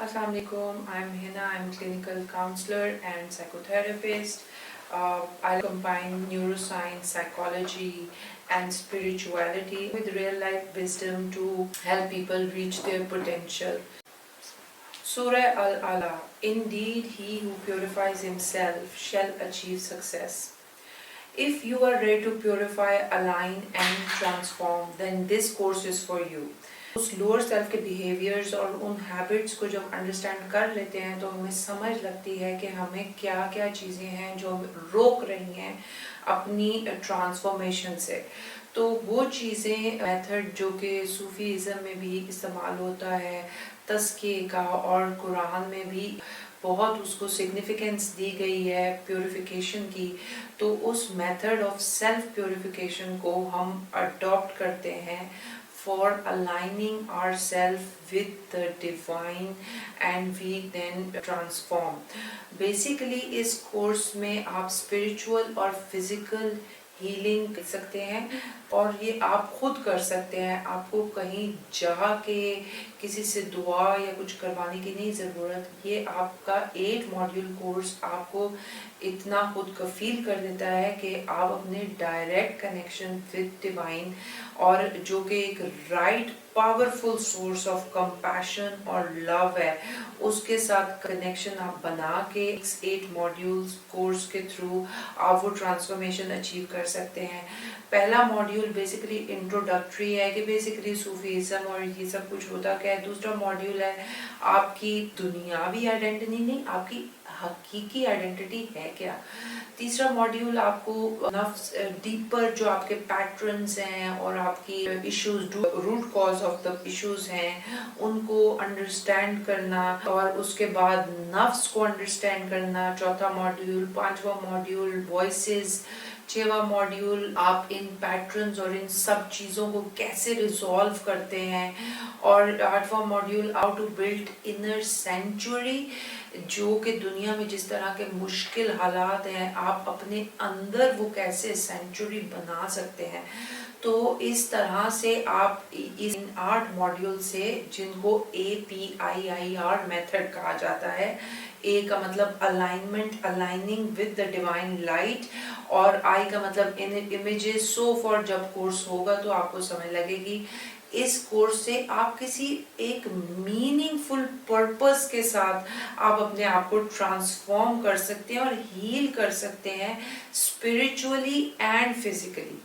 Assalamu alaikum. I'm Hina. I'm a clinical counselor and psychotherapist. I combine neuroscience, psychology, and spirituality with real life wisdom to help people reach their potential. Surah Al-Ala. Indeed, he who purifies himself shall achieve success. If you are ready to purify, align and transform, then this course is for you. उस lower self के behaviours और उन habits को जब understand कर लेते हैं तो हमें समझ लगती है कि हमें क्या क्या चीज़ें हैं जो रोक रही हैं अपनी ट्रांसफॉर्मेशन से। तो वो चीज़ें मेथड जो कि सूफीज़म में भी इस्तेमाल होता है, तज़किये का, और कुरान में भी बहुत उसको सिग्निफिकेंस दी गई है प्योरिफिकेशन की, तो उस मेथड ऑफ सेल्फ प्योरिफिकेशन को हम अडॉप्ट करते हैं for aligning ourselves with the divine and we then transform. Basically इस कोर्स में आप स्पिरिचुअल और फिजिकल हीलिंग कर सकते हैं और ये आप खुद कर सकते हैं। आपको कहीं जा के किसी से दुआ या कुछ करवाने की नहीं ज़रूरत। ये आपका 8 मॉड्यूल कोर्स आपको इतना खुद का फील कर देता है कि आप अपने डायरेक्ट कनेक्शन विद डिवाइन और जो कि एक right powerful source of compassion और लव है, उसके साथ कनेक्शन आप बना के 8 मॉड्यूल्स कोर्स के थ्रू आप वो ट्रांसफॉर्मेशन अचीव कर सकते हैं। पहला मॉड्यूल बेसिकली इंट्रोडक्टरी है कि बेसिकली सूफीज़म और ये सब कुछ होता क्या है। दूसरा मॉड्यूल है आपकी दुनियावी आइडेंटिटी नहीं, आपकी हकीकी आइडेंटिटी है क्या। तीसरा मॉड्यूल आपको नफ्स डीपर जो आपके पैटर्न्स हैं और आपकी issues root cause of the issues हैं उनको अंडरस्टैंड करना, और उसके बाद नफ्स को अंडरस्टैंड करना। चौथा मॉड्यूल, पांचवा मॉड्यूल वॉइसेस, छठवां मॉड्यूल आप इन पैटर्न्स और इन सब चीज़ों को कैसे रिजॉल्व करते हैं, और आठवां module how to build inner century, जो कि दुनिया में जिस तरह के मुश्किल हालात हैं आप अपने अंदर वो कैसे सेंचुरी बना सकते हैं। तो इस तरह से आप इस 8 मॉड्यूल से, जिनको APIIR मेथड कहा जाता है, A का मतलब alignment, aligning with the divine light, और I का मतलब इमेजेस। सो फॉर जब कोर्स होगा तो आपको समझ लगेगी। इस कोर्स से आप किसी एक मीनिंगफुल पर्पस के साथ आप अपने आप को ट्रांसफॉर्म कर सकते हैं और हील कर सकते हैं स्पिरिचुअली एंड फिजिकली।